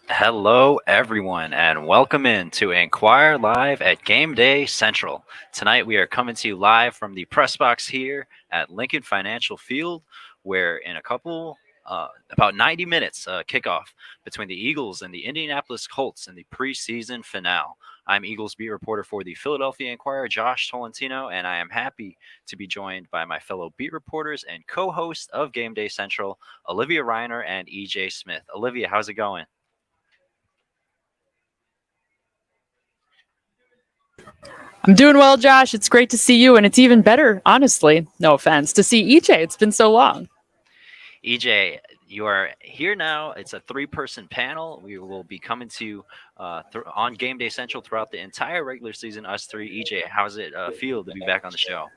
Hello, everyone, and welcome in to Inquire Live at Gameday Central. Tonight, we are coming to you live from the press box here at Lincoln Financial Field, where in a couple, about 90 minutes, kickoff between the Eagles and the Indianapolis Colts in the preseason finale. I'm Eagles beat reporter for the Philadelphia Inquirer, Josh Tolentino, and I am happy to be joined by my fellow beat reporters and co-host of Gameday Central, Olivia Reiner and EJ Smith. Olivia, how's it going? I'm doing well, Josh. It's great to see you, and it's even better, honestly, no offense, to see EJ. It's been so long. EJ, you are here now. It's a three-person panel. We will be coming to you on Game Day Central throughout the entire regular season. Us three. EJ, how's it feel to be back on the show?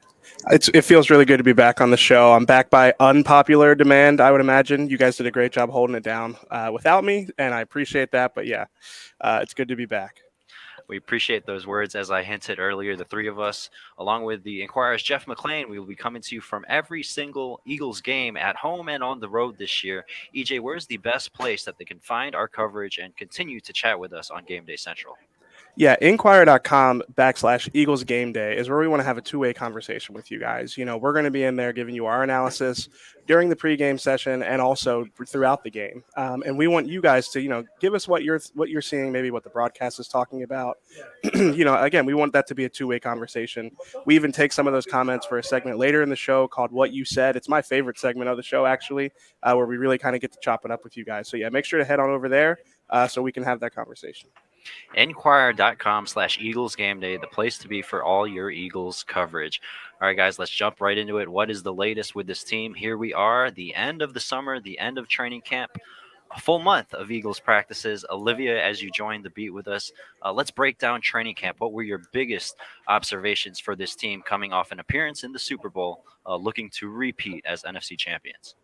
It feels really good to be back on the show. I'm back by unpopular demand, I would imagine. You guys did a great job holding it down without me, and I appreciate that. But yeah, it's good to be back. We appreciate those words. As I hinted earlier, the three of us, along with the Inquirer's Jeff McLean, we will be coming to you from every single Eagles game at home and on the road this year. EJ, where's the best place that they can find our coverage and continue to chat with us on Game Day Central? Yeah, inquire.com/Eagles Game Day is where we want to have a two-way conversation with you guys. We're going to be in there giving you our analysis during the pregame session and also throughout the game. And we want you guys to, give us what you're seeing, maybe what the broadcast is talking about. Again, we want that to be a two-way conversation. We even take some of those comments for a segment later in the show called What You Said. It's my favorite segment of the show, actually, where we really kind of get to chop it up with you guys. So yeah, make sure to head on over there so we can have that conversation. Inquire.com/Eagles Game Day, the place to be for all your Eagles coverage. All right, guys, let's jump right into it. What is the latest with this team? Here we are, the end of the summer, the end of training camp, a full month of Eagles practices. Olivia, as you joined the beat with us, let's break down training camp. What were your biggest observations for this team coming off an appearance in the Super Bowl, looking to repeat as NFC champions?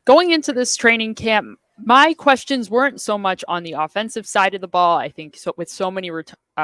Going into this training camp, my questions weren't so much on the offensive side of the ball. I think with so many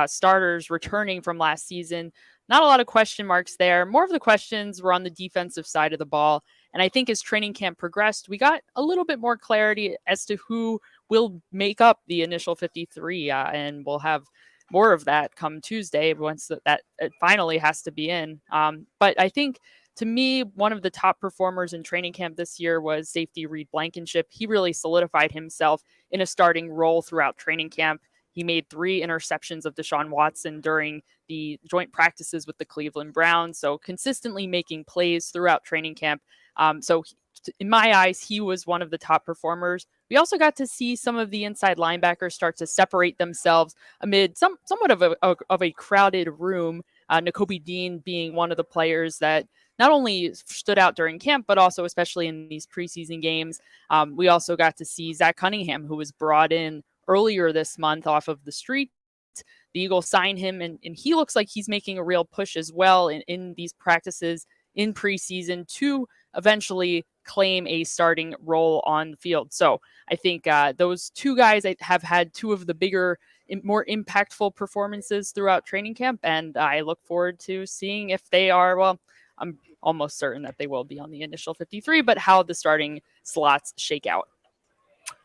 starters returning from last season, not a lot of question marks there. More of the questions were on the defensive side of the ball. And I think as training camp progressed, we got a little bit more clarity as to who will make up the initial 53. And we'll have more of that come Tuesday once that it finally has to be in. But I think to me, one of the top performers in training camp this year was safety Reed Blankenship. He really solidified himself in a starting role throughout training camp. He made 3 interceptions of Deshaun Watson during the joint practices with the Cleveland Browns, so consistently making plays throughout training camp. In my eyes, he was one of the top performers. We also got to see some of the inside linebackers start to separate themselves amid somewhat of a crowded room. Nakobe Dean being one of the players that not only stood out during camp, but also especially in these preseason games. We also got to see Zach Cunningham, who was brought in earlier this month off of the street. The Eagles signed him, and he looks like he's making a real push as well in these practices in preseason to eventually claim a starting role on the field. So I think those two guys have had two of the bigger, more impactful performances throughout training camp, and I look forward to seeing if they are, well, I'm almost certain that they will be on the initial 53, but how the starting slots shake out.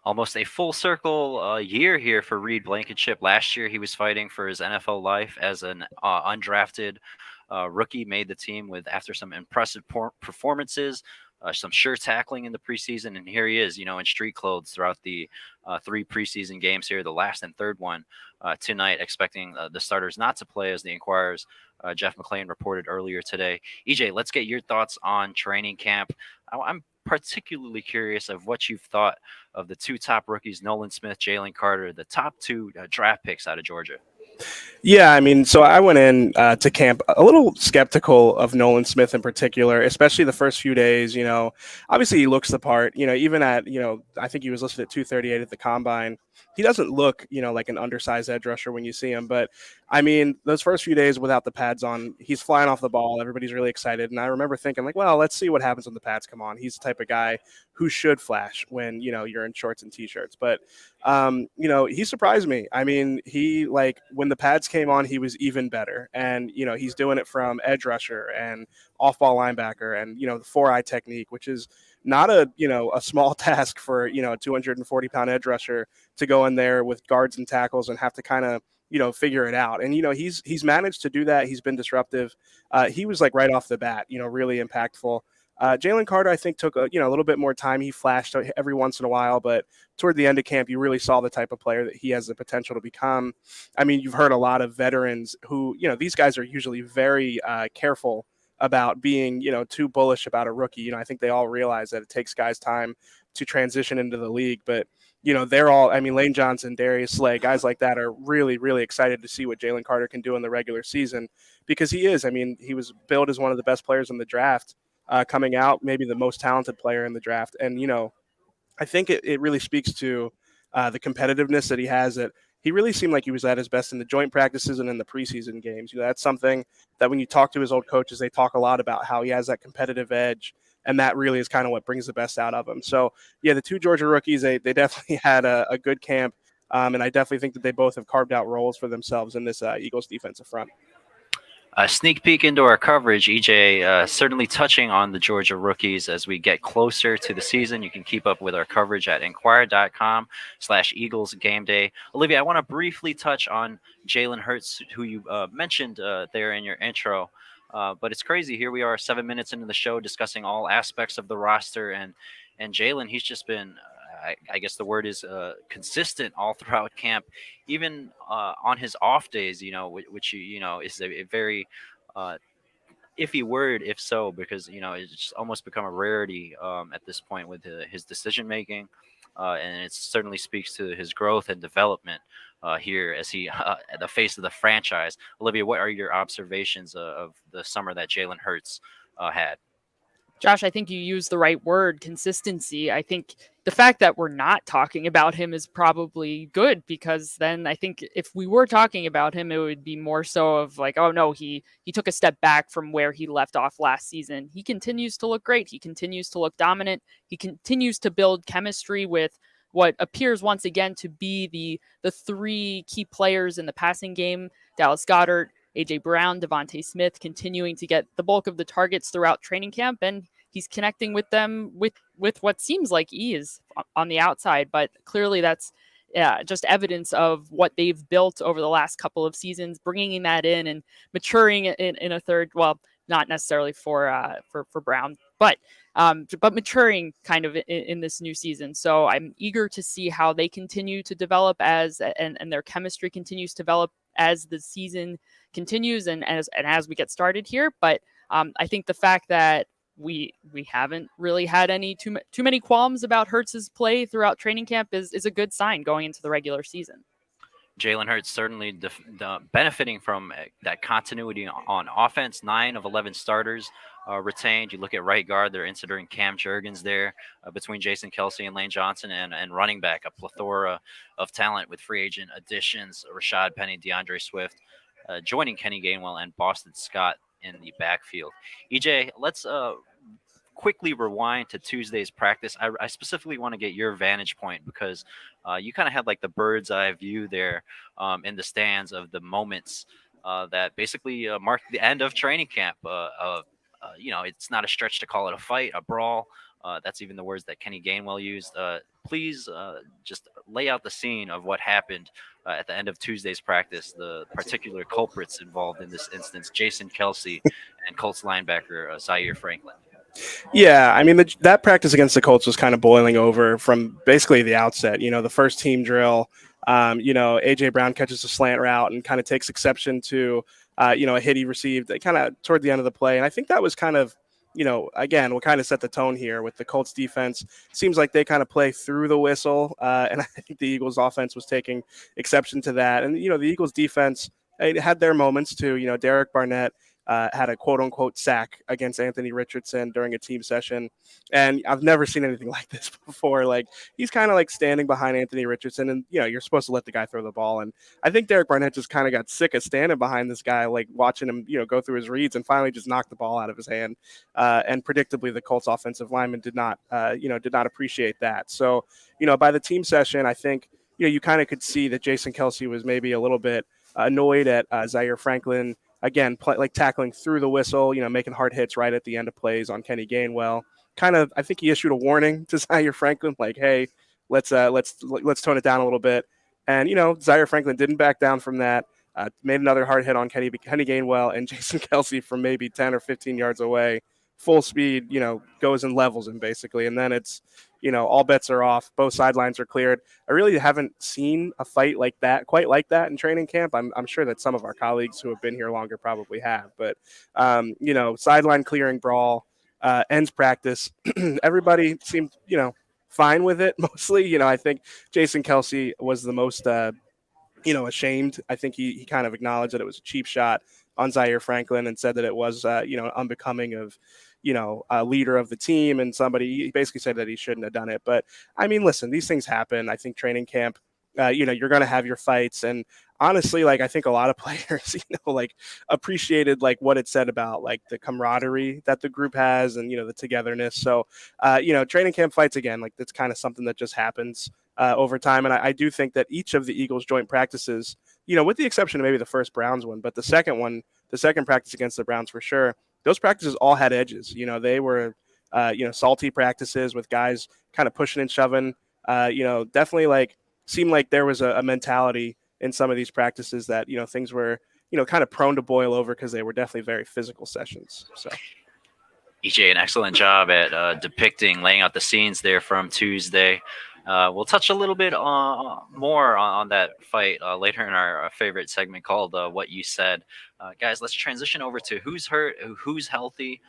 Almost a full circle year here for Reed Blankenship. Last year, he was fighting for his NFL life as an undrafted rookie. Made the team after some impressive performances, some sure tackling in the preseason, and here he is, in street clothes throughout the 3 preseason games here, the last and third one tonight. Expecting the starters not to play, as the Inquirer's Jeff McLean reported earlier today. EJ, let's get your thoughts on training camp. I'm particularly curious of what you've thought of the 2 top rookies, Nolan Smith, Jalen Carter, the top 2 draft picks out of Georgia. Yeah, I mean, so I went in to camp a little skeptical of Nolan Smith in particular, especially the first few days. Obviously he looks the part. Even at I think he was listed at 238 at the combine. He doesn't look like an undersized edge rusher when you see him, but I mean, those first few days without the pads on, he's flying off the ball. Everybody's really excited, and I remember thinking like, well, let's see what happens when the pads come on. He's the type of guy who should flash when you're in shorts and t-shirts, but he surprised me. I mean, he when the pads came on, he was even better. And, he's doing it from edge rusher and off-ball linebacker and, the 4-eye technique, which is not a small task for a 240-pound edge rusher to go in there with guards and tackles and have to kind of figure it out. And he's managed to do that. He's been disruptive. He was like right off the bat, really impactful. Jalen Carter, I think, took a little bit more time. He flashed every once in a while, but toward the end of camp, you really saw the type of player that he has the potential to become. I mean, you've heard a lot of veterans who, these guys are usually very careful about being, too bullish about a rookie. I think they all realize that it takes guys time to transition into the league, but they're all, I mean, Lane Johnson, Darius Slay, guys like that are really, really excited to see what Jalen Carter can do in the regular season, because he is, I mean, he was billed as one of the best players in the draft coming out, maybe the most talented player in the draft. And, I think it really speaks to the competitiveness that he has, that he really seemed like he was at his best in the joint practices and in the preseason games. That's something that when you talk to his old coaches, they talk a lot about how he has that competitive edge, and that really is kind of what brings the best out of him. So, yeah, the two Georgia rookies, they definitely had a good camp, and I definitely think that they both have carved out roles for themselves in this Eagles defensive front. A sneak peek into our coverage, EJ, certainly touching on the Georgia rookies as we get closer to the season. You can keep up with our coverage at inquire.com/Eagles Game Day. Olivia, I want to briefly touch on Jalen Hurts, who you mentioned there in your intro. But it's crazy. Here we are 7 minutes into the show discussing all aspects of the roster. And Jalen, he's just been, I guess the word is consistent all throughout camp, even on his off days, which, is a very iffy word, if so, because, it's just almost become a rarity at this point with his decision making. And it certainly speaks to his growth and development here as he at the face of the franchise. Olivia, what are your observations of the summer that Jalen Hurts had? Josh, I think you used the right word, consistency. I think the fact that we're not talking about him is probably good, because then I think if we were talking about him, it would be more so of like, oh no, he took a step back from where he left off last season. He continues to look great. He continues to look dominant. He continues to build chemistry with what appears once again to be the three key players in the passing game: Dallas Goedert, A.J. Brown, Devontae Smith, continuing to get the bulk of the targets throughout training camp, and he's connecting with them with what seems like ease on the outside. But clearly that's just evidence of what they've built over the last couple of seasons, bringing that in and maturing in a third, well, not necessarily for Brown, but maturing kind of in this new season. So I'm eager to see how they continue to develop and their chemistry continues to develop as the season continues and as we get started here. But I think the fact that we haven't really had too many qualms about Hurts's play throughout training camp is a good sign going into the regular season. Jalen Hurts certainly benefiting from that continuity on offense. 9 of 11 starters retained. You look at right guard, they're inserting Cam Jurgens there between Jason Kelce and Lane Johnson, and running back, a plethora of talent with free agent additions: Rashad Penny, DeAndre Swift, joining Kenny Gainwell and Boston Scott in the backfield. EJ, let's quickly rewind to Tuesday's practice. I specifically want to get your vantage point, because you kind of had like the bird's eye view there in the stands of the moments that basically marked the end of training camp. It's not a stretch to call it a fight, a brawl. That's even the words that Kenny Gainwell used. Please just lay out the scene of what happened at the end of Tuesday's practice, the particular culprits involved in this instance: Jason Kelce and Colts linebacker Zaire Franklin. Yeah, I mean, that practice against the Colts was kind of boiling over from basically the outset. The first team drill, A.J. Brown catches a slant route and kind of takes exception to, a hit he received kind of toward the end of the play. And I think that was kind of, again, what kind of set the tone here with the Colts defense. Seems like they kind of play through the whistle, and I think the Eagles offense was taking exception to that. And, the Eagles defense had their moments too. Derek Barnett had a quote-unquote sack against Anthony Richardson during a team session, and I've never seen anything like this before. Like, he's kind of like standing behind Anthony Richardson, and you're supposed to let the guy throw the ball, and I think Derek Barnett just kind of got sick of standing behind this guy, like watching him go through his reads, and finally just knocked the ball out of his hand. And predictably, the Colts offensive lineman did not appreciate that. So by the team session, I think you kind of could see that Jason Kelce was maybe a little bit annoyed at Zaire Franklin. Again, tackling through the whistle, making hard hits right at the end of plays on Kenny Gainwell. I think he issued a warning to Zaire Franklin, like, hey, let's tone it down a little bit. And Zaire Franklin didn't back down from that. Made another hard hit on Kenny Gainwell, and Jason Kelce from maybe 10 or 15 yards away, full speed, goes and levels him basically. And then it's, all bets are off. Both sidelines are cleared. I really haven't seen a fight like that, quite like that in training camp. I'm sure that some of our colleagues who have been here longer probably have. But, sideline clearing brawl, ends practice. Everybody seemed, fine with it mostly. I think Jason Kelce was the most, ashamed. I think he kind of acknowledged that it was a cheap shot on Zaire Franklin and said that it was, unbecoming of, a leader of the team and somebody. He basically said that he shouldn't have done it. But I mean, listen, these things happen. I think training camp, you're going to have your fights. And honestly, like, I think a lot of players, appreciated like what it said about like the camaraderie that the group has and, the togetherness. So, training camp fights, again, like that's kind of something that just happens over time. And I do think that each of the Eagles joint practices, with the exception of maybe the first Browns one, but the second practice against the Browns for sure, those practices all had edges. They were, salty practices with guys kind of pushing and shoving, definitely like seemed like there was a mentality in some of these practices that, things were, kind of prone to boil over because they were definitely very physical sessions. So. EJ, an excellent job at laying out the scenes there from Tuesday. We'll touch a little bit more on that fight later in our favorite segment called What You Said. Guys, let's transition over to who's hurt, who's healthy.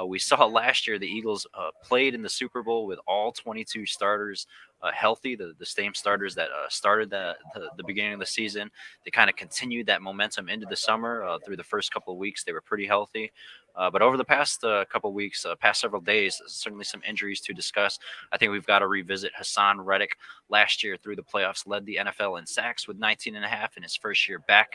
We saw last year the Eagles played in the Super Bowl with all 22 starters healthy, the same starters that started the beginning of the season. They kind of continued that momentum into the summer. Through the first couple of weeks, they were pretty healthy. But over the past couple of weeks, past several days, certainly some injuries to discuss. I think we've got to revisit Hassan Reddick. Last year through the playoffs, led the NFL in sacks with 19 and a half in his first year back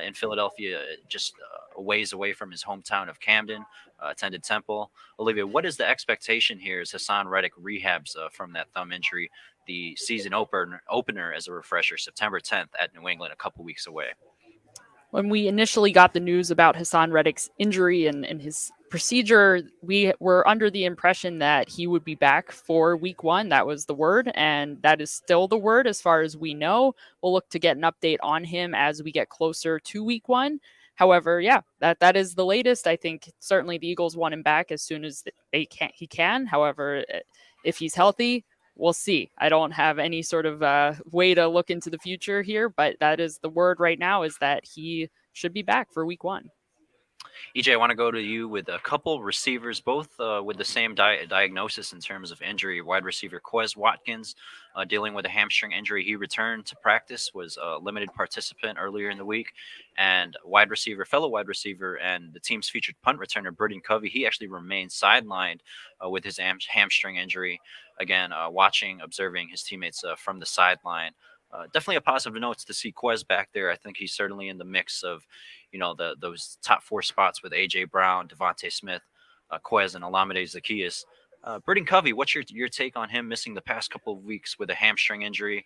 in Philadelphia, just a ways away from his hometown of Camden. Attended Temple. Olivia, what is the expectation here as Hassan Reddick rehabs from that thumb injury? The season opener, as a refresher, September 10th at New England, a couple weeks away. When we initially got the news about Hassan Reddick's injury and his procedure, we were under the impression that he would be back for week one. That was the word, and that is still the word as far as we know. We'll look to get an update on him as we get closer to week one. However, that is the latest. I think certainly the Eagles want him back as soon as he can. However, if he's healthy, we'll see. I don't have any sort of way to look into the future here, but that is the word right now, is that he should be back for week one. EJ, I want to go to you with a couple receivers, both with the same diagnosis in terms of injury. Wide receiver Quez Watkins dealing with a hamstring injury. He returned to practice, was a limited participant earlier in the week. And fellow wide receiver, and the team's featured punt returner, Britton Covey, he actually remained sidelined with his hamstring injury. Again, observing his teammates from the sideline. Definitely a positive note to see Quez back there. I think he's certainly in the mix of, those top four spots with A.J. Brown, Devontae Smith, Quez, and Olamide Zaccheaus. Britton Covey, what's your take on him missing the past couple of weeks with a hamstring injury?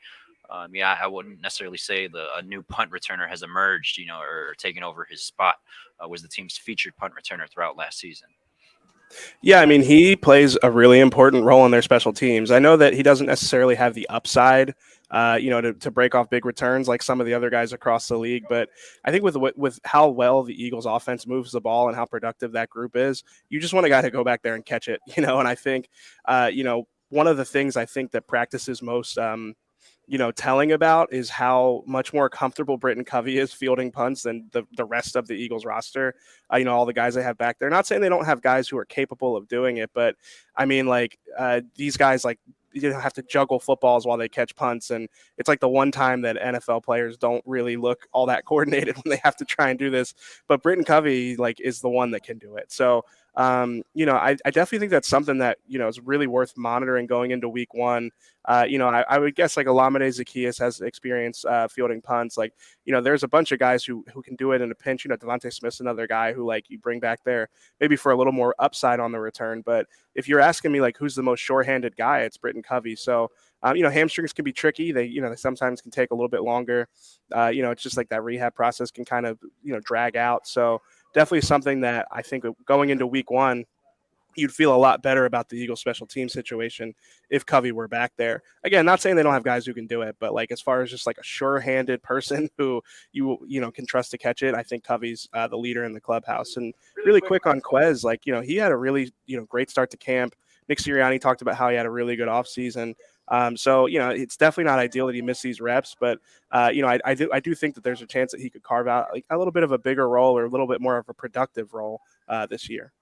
I wouldn't necessarily say a new punt returner has emerged, or taken over his spot. Was the team's featured punt returner throughout last season. Yeah, I mean, he plays a really important role in their special teams. I know that he doesn't necessarily have the upside, to break off big returns like some of the other guys across the league. But I think with how well the Eagles offense moves the ball and how productive that group is, you just want a guy to go back there and catch it, And I think, one of the things I think that practice is most, telling about is how much more comfortable Britton Covey is fielding punts than the rest of the Eagles roster. All the guys they have back there. Not saying they don't have guys who are capable of doing it, but I mean, these guys, have to juggle footballs while they catch punts. And it's like the one time that NFL players don't really look all that coordinated when they have to try and do this. But Britton Covey, is the one that can do it. So, I definitely think that's something that, is really worth monitoring going into week one. I would guess Olamide Zaccheaus has experience fielding punts. There's a bunch of guys who can do it in a pinch. Devontae Smith's another guy who you bring back there maybe for a little more upside on the return. But if you're asking me who's the most sure-handed guy, it's Britton Covey. So, hamstrings can be tricky. They sometimes can take a little bit longer. It's just that rehab process can kind of, drag out. So definitely something that I think going into week one, you'd feel a lot better about the Eagles special team situation if Covey were back there. Again, not saying they don't have guys who can do it, but like as far as just like a sure-handed person who you can trust to catch it, I think Covey's the leader in the clubhouse. And really quick on Quez, like he had a really great start to camp. Nick Sirianni talked about how he had a really good offseason. So it's definitely not ideal that he missed these reps, but I do think that there's a chance that he could carve out like a little bit of a bigger role or a little bit more of a productive role this year.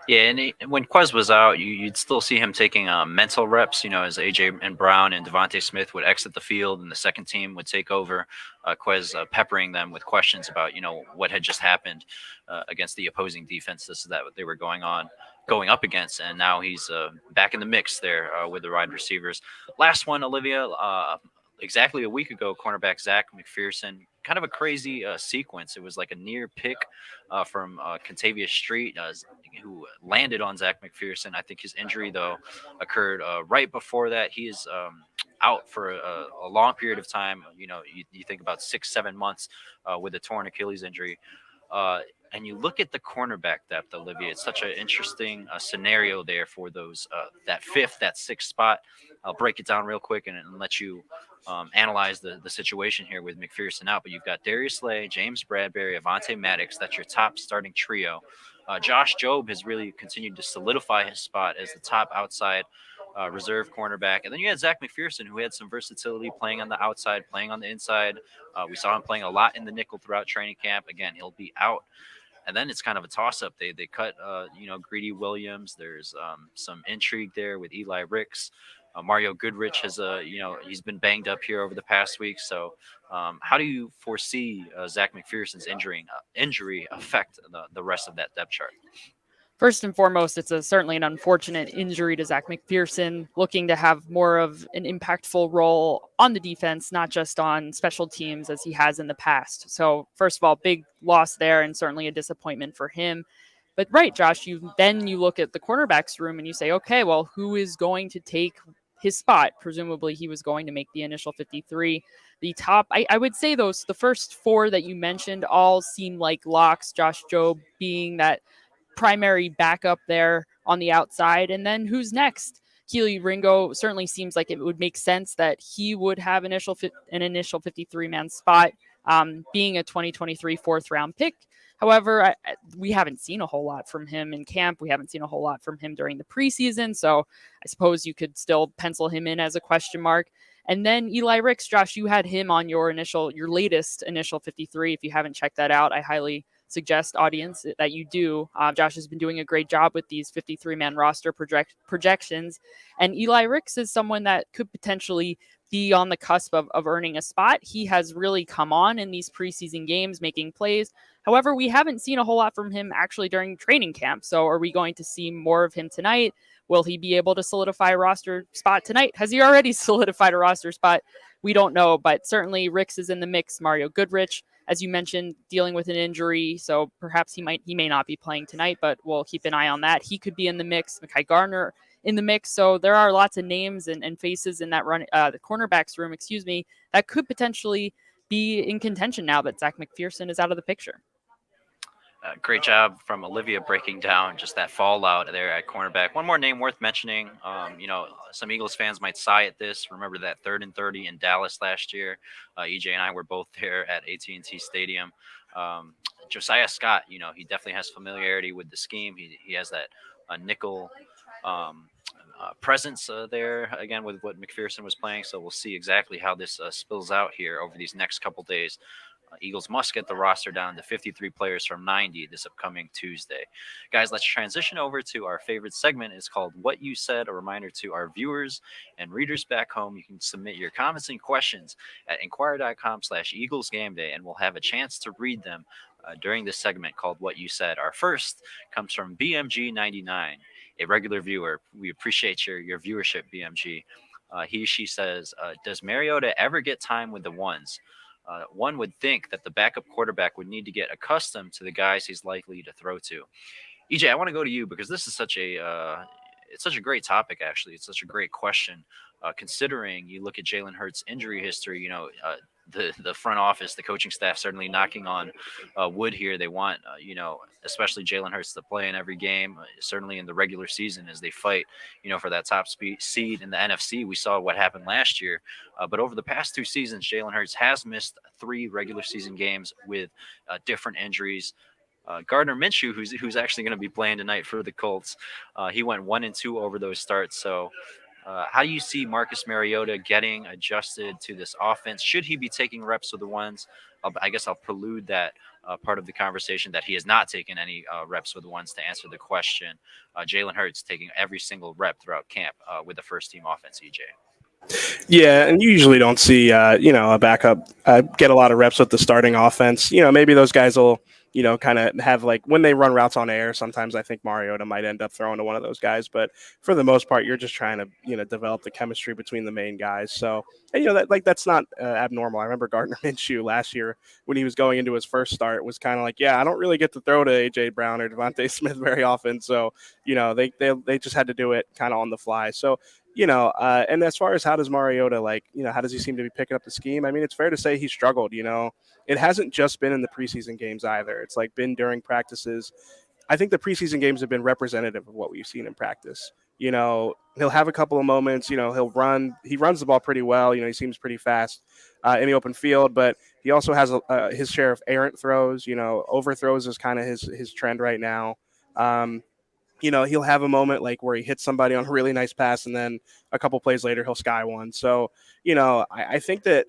Yeah, and when Quez was out, you'd still see him taking mental reps, as AJ and Brown and Devontae Smith would exit the field and the second team would take over. Quez peppering them with questions about, what had just happened against the opposing defenses that they were going up against. And now he's back in the mix there with the wide receivers. Last one, Olivia, exactly a week ago, cornerback Zach McPherson, kind of a crazy sequence. It was like a near pick from Contavious Street, who landed on Zach McPherson. I think his injury, though, occurred right before that. He is out for a long period of time. You think about 6-7 months with a torn Achilles injury. And you look at the cornerback depth, Olivia. It's such an interesting scenario there for those that sixth spot. I'll break it down real quick and let you analyze the situation here with McPherson out. But you've got Darius Slay, James Bradbury, Avonte Maddox. That's your top starting trio. Josh Jobe has really continued to solidify his spot as the top outside reserve cornerback. And then you had Zach McPherson, who had some versatility playing on the outside, playing on the inside. We saw him playing a lot in the nickel throughout training camp. Again, he'll be out. And then it's kind of a toss-up. They cut, Greedy Williams. There's some intrigue there with Eli Ricks. Mario Goodrich has, he's been banged up here over the past week. So how do you foresee Zach McPherson's injury affect the rest of that depth chart? First and foremost, it's certainly an unfortunate injury to Zach McPherson, looking to have more of an impactful role on the defense, not just on special teams as he has in the past. So first of all, big loss there and certainly a disappointment for him. But right, Josh, you look at the cornerbacks room and you say, okay, well, who is going to take his spot? Presumably he was going to make the initial 53. The top, I would say the first four that you mentioned all seem like locks, Josh Jobe being that primary backup there on the outside. And then who's next? Keely Ringo certainly seems like it would make sense that he would have an initial 53-man spot, being a 2023 fourth round pick. However, we haven't seen a whole lot from him in camp. We haven't seen a whole lot from him during the preseason. So I suppose you could still pencil him in as a question mark. And then Eli Ricks, Josh, you had him on your latest initial 53. If you haven't checked that out, I highly suggest, audience, that you do. Josh has been doing a great job with these 53-man roster projections. And Eli Ricks is someone that could potentially be on the cusp of earning a spot. He has really come on in these preseason games, making plays. However, we haven't seen a whole lot from him actually during training camp. So are we going to see more of him tonight? Will he be able to solidify a roster spot tonight? Has he already solidified a roster spot? We don't know, but certainly Ricks is in the mix. Mario Goodrich, as you mentioned, dealing with an injury, so perhaps he may not be playing tonight, but we'll keep an eye on that. He could be in the mix. Mekhi Garner in the mix. So there are lots of names and faces in that the cornerbacks room, that could potentially be in contention now that Zach McPherson is out of the picture. Great job from Olivia breaking down just that fallout there at cornerback. One more name worth mentioning. Some Eagles fans might sigh at this. Remember that 3rd and 30 in Dallas last year. EJ and I were both there at AT&T Stadium. Josiah Scott, he definitely has familiarity with the scheme. He has that nickel presence there again with what McPherson was playing. So we'll see exactly how this spills out here over these next couple days. Eagles must get the roster down to 53 players from 90 this upcoming Tuesday. Guys, let's transition over to our favorite segment. It's called What You Said, a reminder to our viewers and readers back home. You can submit your comments and questions at inquirer.com/Eagles Game Day, and we'll have a chance to read them during this segment called What You Said. Our first comes from BMG99, a regular viewer. We appreciate your viewership, BMG. She says, does Mariota ever get time with the ones? One would think that the backup quarterback would need to get accustomed to the guys he's likely to throw to. EJ, I want to go to you because this is such a great topic. Actually, it's such a great question. Considering you look at Jalen Hurts' injury history, the front office, the coaching staff, certainly knocking on wood here. They want especially Jalen Hurts to play in every game, certainly in the regular season as they fight for that top seed in the NFC. We saw what happened last year, but over the past 2 seasons, Jalen Hurts has missed 3 regular season games with different injuries. Gardner Minshew, who's actually going to be playing tonight for the Colts, he went 1-2 over those starts. So, how do you see Marcus Mariota getting adjusted to this offense? Should he be taking reps with the ones? I guess I'll prelude that part of the conversation that he has not taken any reps with the ones to answer the question. Jalen Hurts taking every single rep throughout camp with the first team offense, EJ. Yeah, and you usually don't see, a backup get a lot of reps with the starting offense. Maybe those guys will, kind of have like when they run routes on air. Sometimes I think Mariota might end up throwing to one of those guys, but for the most part, you're just trying to, develop the chemistry between the main guys. So, and, that's not abnormal. I remember Gardner Minshew last year when he was going into his first start was kind of like, yeah, I don't really get to throw to AJ Brown or Devontae Smith very often. So, they just had to do it kind of on the fly. So, and as far as how does Mariota, how does he seem to be picking up the scheme? I mean, it's fair to say he struggled, It hasn't just been in the preseason games either. It's been during practices. I think the preseason games have been representative of what we've seen in practice. He'll have a couple of moments, he runs the ball pretty well. He seems pretty fast in the open field, but he also has his share of errant throws, overthrows is kind of his trend right now. He'll have a moment where he hits somebody on a really nice pass and then a couple plays later he'll sky one. So, I think that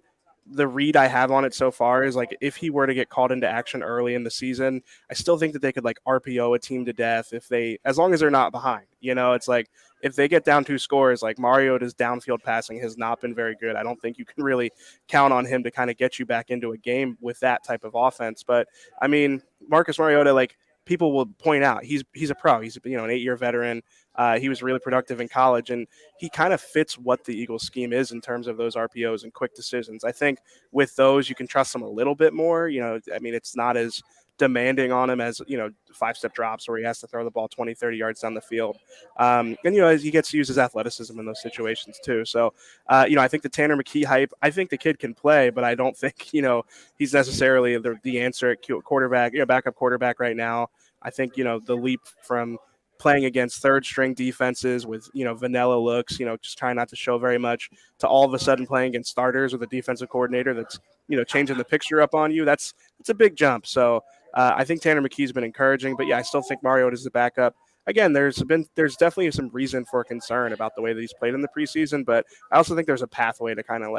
the read I have on it so far is if he were to get called into action early in the season, I still think that they could RPO a team to death as long as they're not behind. It's if they get down 2 scores, Mariota's downfield passing has not been very good. I don't think you can really count on him to kind of get you back into a game with that type of offense. But I mean, Marcus Mariota, people will point out he's a pro. He's an 8-year veteran. He was really productive in college, and he kind of fits what the Eagles scheme is in terms of those RPOs and quick decisions. I think with those you can trust him a little bit more. It's not as demanding on him as 5-step drops where he has to throw the ball 20-30 yards down the field. And he gets to use his athleticism in those situations too. So I think the Tanner McKee hype, I think the kid can play, but I don't think he's necessarily the answer at quarterback, backup quarterback right now. I think the leap from playing against third string defenses with vanilla looks, just trying not to show very much, to all of a sudden playing against starters with a defensive coordinator that's changing the picture up on you. It's a big jump. So I think Tanner McKee's been encouraging, but yeah, I still think Mariota is the backup. Again, there's definitely some reason for concern about the way that he's played in the preseason, but I also think there's a pathway to kind of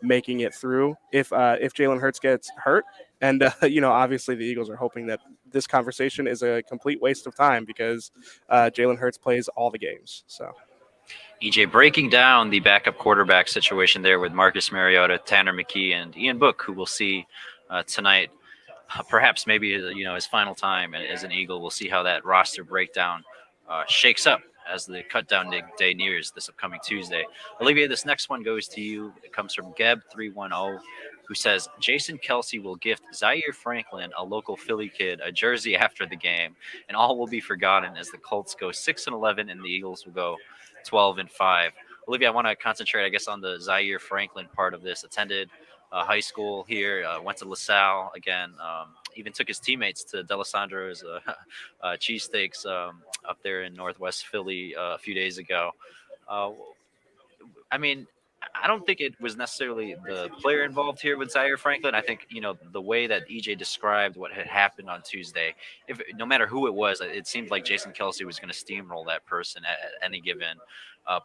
making it through if Jalen Hurts gets hurt. And, obviously the Eagles are hoping that this conversation is a complete waste of time because Jalen Hurts plays all the games. So, EJ, breaking down the backup quarterback situation there with Marcus Mariota, Tanner McKee, and Ian Book, who we'll see tonight, perhaps maybe his final time as an Eagle. We'll see how that roster breakdown shakes up as the cutdown day nears this upcoming Tuesday. Olivia, this next one goes to you. It comes from Geb310, who says, Jason Kelce will gift Zaire Franklin, a local Philly kid, a jersey after the game, and all will be forgotten as the Colts go 6-11 and the Eagles will go 12-5. Olivia, I want to concentrate, I guess, on the Zaire Franklin part of this. Attended high school here, went to LaSalle again, even took his teammates to D'Alessandro's cheesesteaks up there in Northwest Philly a few days ago. I mean, I don't think it was necessarily the player involved here with Zaire Franklin. I think, the way that EJ described what had happened on Tuesday, no matter who it was, it seemed like Jason Kelce was going to steamroll that person at any given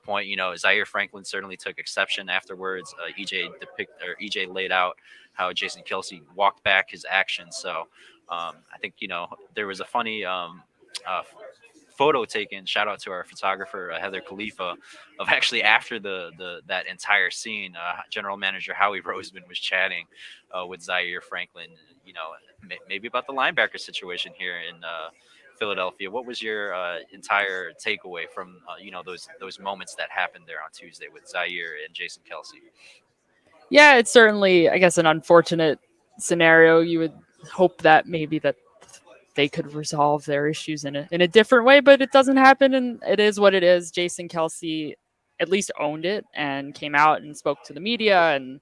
point. Zaire Franklin certainly took exception afterwards. EJ laid out how Jason Kelce walked back his actions. So I think, there was a funny photo taken, shout out to our photographer Heather Khalifa, of actually after that entire scene. General Manager Howie Roseman was chatting with Zaire Franklin, maybe about the linebacker situation here in Philadelphia. What was your entire takeaway from those moments that happened there on Tuesday with Zaire and Jason Kelce? Yeah, it's certainly, I guess, an unfortunate scenario. You would hope that maybe that they could resolve their issues in a different way, but it doesn't happen, and it is what it is. Jason Kelce at least owned it and came out and spoke to the media and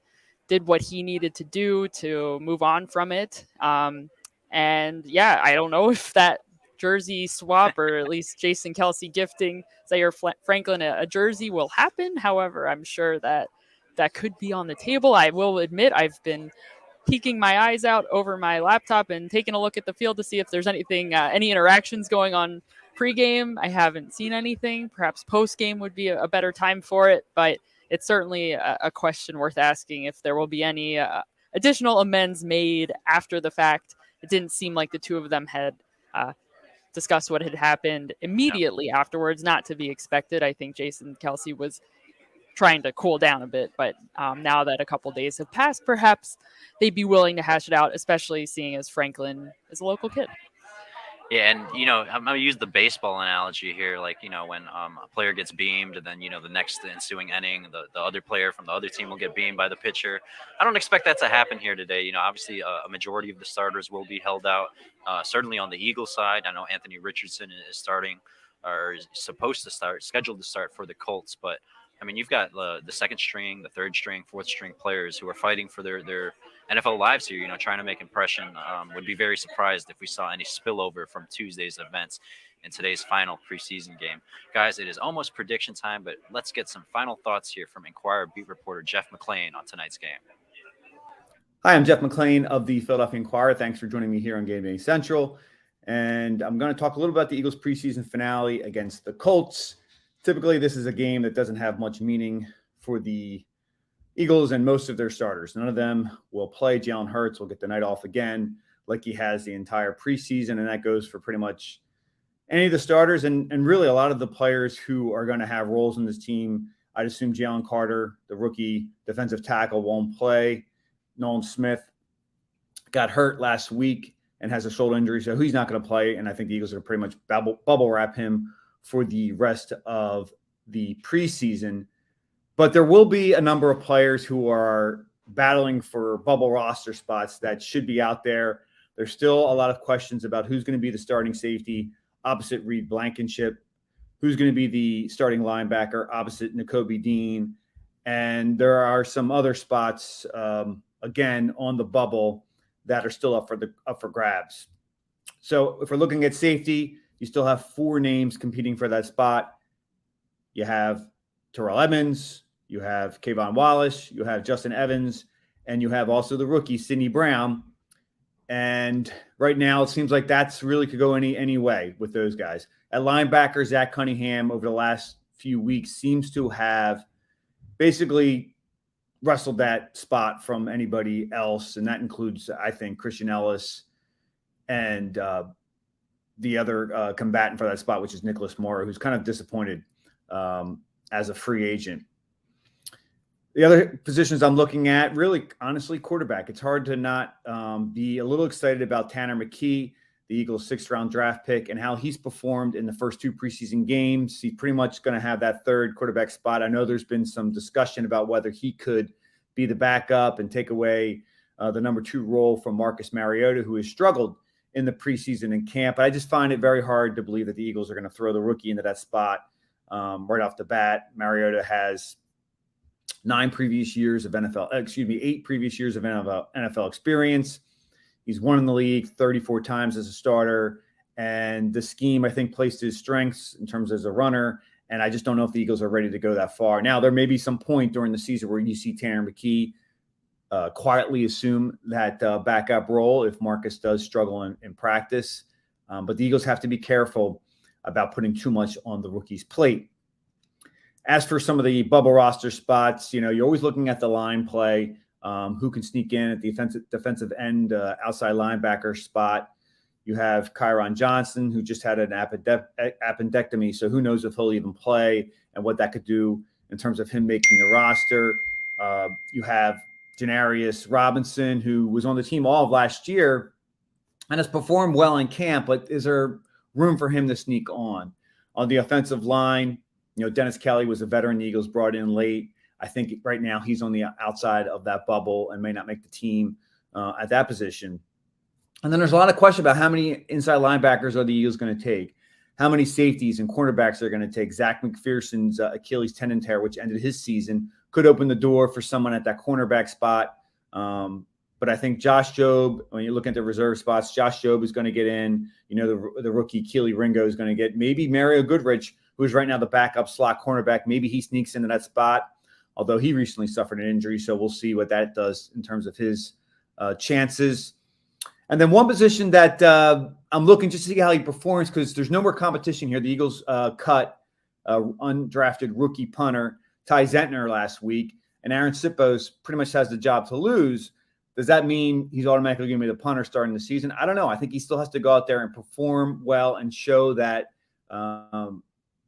did what he needed to do to move on from it. And yeah, I don't know if that jersey swap or at least Jason Kelce gifting Zaire Franklin a jersey will happen. However, I'm sure that could be on the table. I will admit I've been peeking my eyes out over my laptop and taking a look at the field to see if there's anything, any interactions going on pregame. I haven't seen anything. Perhaps postgame would be a better time for it, but it's certainly a question worth asking if there will be any additional amends made after the fact. It didn't seem like the two of them had discussed what had happened immediately afterwards, not to be expected. I think Jason Kelce was trying to cool down a bit, but now that a couple days have passed, perhaps they'd be willing to hash it out, especially seeing as Franklin is a local kid. Yeah, and I'm gonna use the baseball analogy here. Like, when a player gets beamed, and then the next ensuing inning, the other player from the other team will get beamed by the pitcher. I don't expect that to happen here today. Obviously, a majority of the starters will be held out. Certainly on the Eagles side, I know Anthony Richardson is starting, or is supposed to start, scheduled to start for the Colts. But I mean, you've got the second string, the third string, fourth string players who are fighting for their NFL lives here, trying to make impression. Would be very surprised if we saw any spillover from Tuesday's events in today's final preseason game. Guys, it is almost prediction time, but let's get some final thoughts here from Inquirer beat reporter Jeff McLean on tonight's game. Hi, I'm Jeff McLean of the Philadelphia Inquirer. Thanks for joining me here on Gameday Central. And I'm going to talk a little about the Eagles preseason finale against the Colts. Typically, this is a game that doesn't have much meaning for the Eagles and most of their starters. None of them will play. Jalen Hurts will get the night off again, like he has the entire preseason, and that goes for pretty much any of the starters and really a lot of the players who are going to have roles in this team. I'd assume Jalen Carter, the rookie defensive tackle, won't play. Nolan Smith got hurt last week and has a shoulder injury, so he's not going to play, and I think the Eagles are pretty much bubble wrap him for the rest of the preseason. But there will be a number of players who are battling for bubble roster spots that should be out there. There's still a lot of questions about who's going to be the starting safety opposite Reed Blankenship, who's going to be the starting linebacker opposite Nakobe Dean. And there are some other spots, again, on the bubble that are still up for grabs. So if we're looking at safety, you still have 4 names competing for that spot. You have Terrell Edmonds, you have Kayvon Wallace, you have Justin Evans, and you have also the rookie, Sidney Brown. And right now, it seems like that's really could go any way with those guys. At linebacker, Zach Cunningham, over the last few weeks, seems to have basically wrestled that spot from anybody else. And that includes, I think, Christian Ellis and the other combatant for that spot, which is Nicholas Morrow, who's kind of disappointed as a free agent. The other positions I'm looking at, really, honestly, quarterback. It's hard to not be a little excited about Tanner McKee, the Eagles' 6th-round draft pick, and how he's performed in the first 2 preseason games. He's pretty much going to have that third quarterback spot. I know there's been some discussion about whether he could be the backup and take away the number 2 role from Marcus Mariota, who has struggled in the preseason and camp. But I just find it very hard to believe that the Eagles are going to throw the rookie into that spot right off the bat. Mariota has 8 previous years of NFL experience. He's won in the league 34 times as a starter. And the scheme, I think, placed his strengths in terms as a runner. And I just don't know if the Eagles are ready to go that far. Now, there may be some point during the season where you see Tanner McKee quietly assume that backup role if Marcus does struggle in practice. But the Eagles have to be careful about putting too much on the rookie's plate. As for some of the bubble roster spots, you're always looking at the line play, who can sneak in at the defensive end outside linebacker spot. You have Kyron Johnson, who just had an appendectomy, so who knows if he'll even play and what that could do in terms of him making the roster. You have Janarius Robinson, who was on the team all of last year and has performed well in camp, but is there room for him to sneak on? On the offensive line, Dennis Kelly was a veteran the Eagles brought in late. I think right now he's on the outside of that bubble and may not make the team at that position. And then there's a lot of question about how many inside linebackers are the Eagles going to take, how many safeties and cornerbacks they're going to take. Zach McPherson's Achilles tendon tear, which ended his season, could open the door for someone at that cornerback spot. But I think Josh Jobe, when you look at the reserve spots, Josh Jobe is going to get in. The rookie Keely Ringo is going to get, maybe Mario Goodrich, who is right now the backup slot cornerback. Maybe he sneaks into that spot, although he recently suffered an injury. So we'll see what that does in terms of his chances. And then one position that I'm looking just to see how he performs, because there's no more competition here. The Eagles cut undrafted rookie punter Ty Zentner last week, and Aaron Sipos pretty much has the job to lose. Does that mean he's automatically going to be the punter starting the season? I don't know. I think he still has to go out there and perform well and show that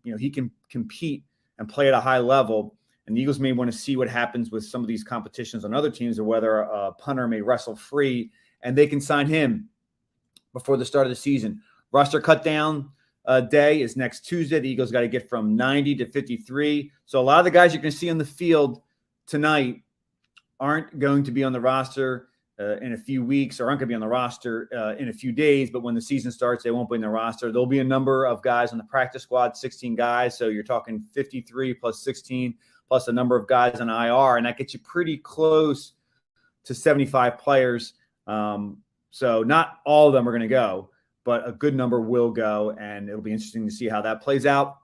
he can compete and play at a high level. And the Eagles may want to see what happens with some of these competitions on other teams, or whether a punter may wrestle free and they can sign him before the start of the season. Roster cut down day is next Tuesday. The Eagles got to get from 90 to 53. So a lot of the guys you're going to see on the field tonight aren't going to be on the roster in a few weeks, or aren't going to be on the roster in a few days. But when the season starts, they won't be in the roster. There'll be a number of guys on the practice squad, 16 guys. So you're talking 53 plus 16 plus a number of guys on IR, and that gets you pretty close to 75 players. So not all of them are going to go, but a good number will go, and it'll be interesting to see how that plays out,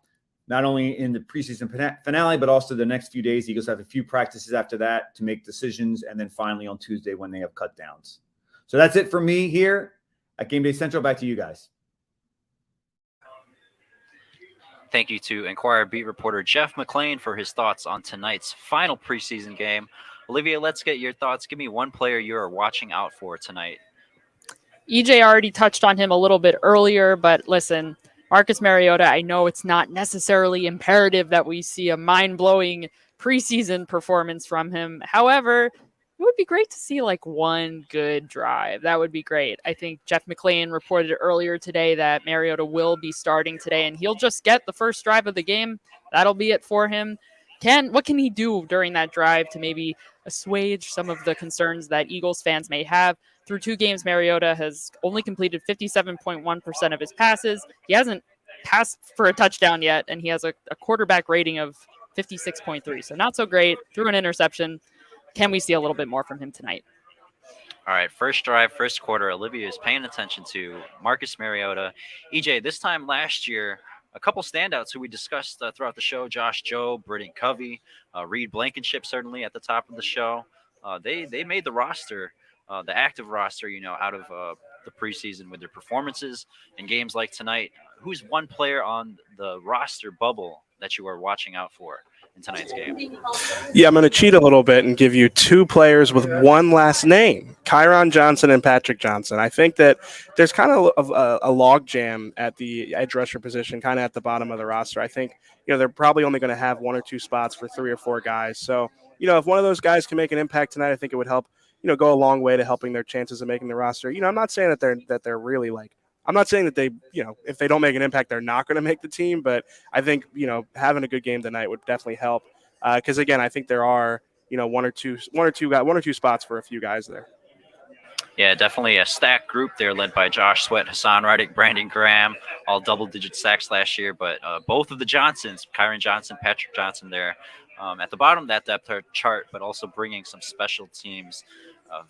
not only in the preseason finale, but also the next few days. The Eagles have a few practices after that to make decisions, and then finally on Tuesday when they have cut downs. So that's it for me here at Game Day Central. Back to you guys. Thank you to Enquirer beat reporter Jeff McLean for his thoughts on tonight's final preseason game. Olivia, let's get your thoughts. Give me one player you are watching out for tonight. EJ already touched on him a little bit earlier, but listen, Marcus Mariota, I know it's not necessarily imperative that we see a mind-blowing preseason performance from him. However, it would be great to see like one good drive. That would be great. I think Jeff McLean reported earlier today that Mariota will be starting today, and he'll just get the first drive of the game. That'll be it for him. What can he do during that drive to maybe assuage some of the concerns that Eagles fans may have? Through 2 games, Mariota has only completed 57.1% of his passes. He hasn't passed for a touchdown yet, and he has a quarterback rating of 56.3. So not so great. Threw an interception. Can we see a little bit more from him tonight? All right, first drive, first quarter. Olivia is paying attention to Marcus Mariota. EJ, this time last year, a couple standouts who we discussed throughout the show: Josh Jobe, Britton Covey, Reed Blankenship, certainly at the top of the show. They made the roster, the active roster, out of the preseason with their performances in games like tonight. Who's one player on the roster bubble that you are watching out for in tonight's game? Yeah, I'm going to cheat a little bit and give you 2 players with one last name, Kyron Johnson and Patrick Johnson. I think that there's kind of a log jam at the edge rusher position, kind of at the bottom of the roster. I think, they're probably only going to have 1 or 2 spots for 3 or 4 guys. So, if one of those guys can make an impact tonight, I think it would help, go a long way to helping their chances of making the roster. I'm not saying that they're really I'm not saying that they, if they don't make an impact, they're not going to make the team. But I think, having a good game tonight would definitely help. Because again, I think there are, 1 or 2 spots for a few guys there. Yeah, definitely a stacked group there, led by Josh Sweat, Hassan Reddick, Brandon Graham, all double-digit sacks last year. But both of the Johnsons, Kyron Johnson, Patrick Johnson, there at the bottom of that depth chart, but also bringing some special teams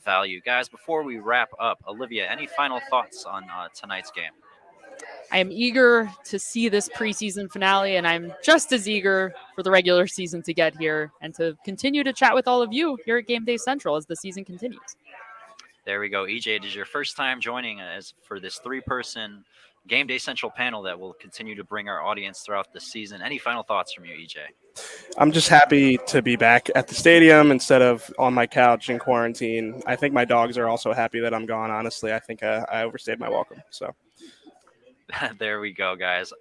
value. Guys, before we wrap up, Olivia, any final thoughts on tonight's game? I am eager to see this preseason finale, and I'm just as eager for the regular season to get here and to continue to chat with all of you here at Game Day Central as the season continues. There we go. EJ, it is your first time joining us for this 3-person Game Day Central panel that will continue to bring our audience throughout the season. Any final thoughts from you, EJ? I'm just happy to be back at the stadium instead of on my couch in quarantine. I think my dogs are also happy that I'm gone, honestly. I think I overstayed my welcome. So there we go, guys.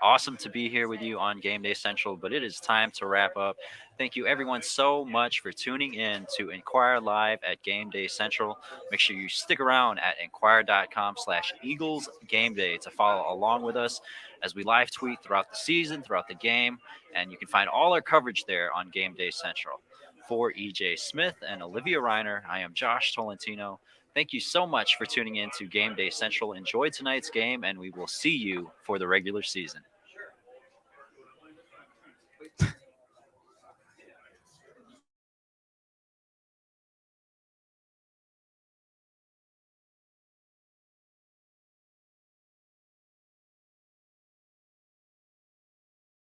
Awesome to be here with you on Game Day Central, but it is time to wrap up. Thank you, everyone, so much for tuning in to Enquire Live at Game Day Central. Make sure you stick around at enquire.com/Eagles Game Day to follow along with us as we live tweet throughout the season, throughout the game, and you can find all our coverage there on Game Day Central. For EJ Smith and Olivia Reiner, I am Josh Tolentino. Thank you so much for tuning in to Game Day Central. Enjoy tonight's game, and we will see you for the regular season.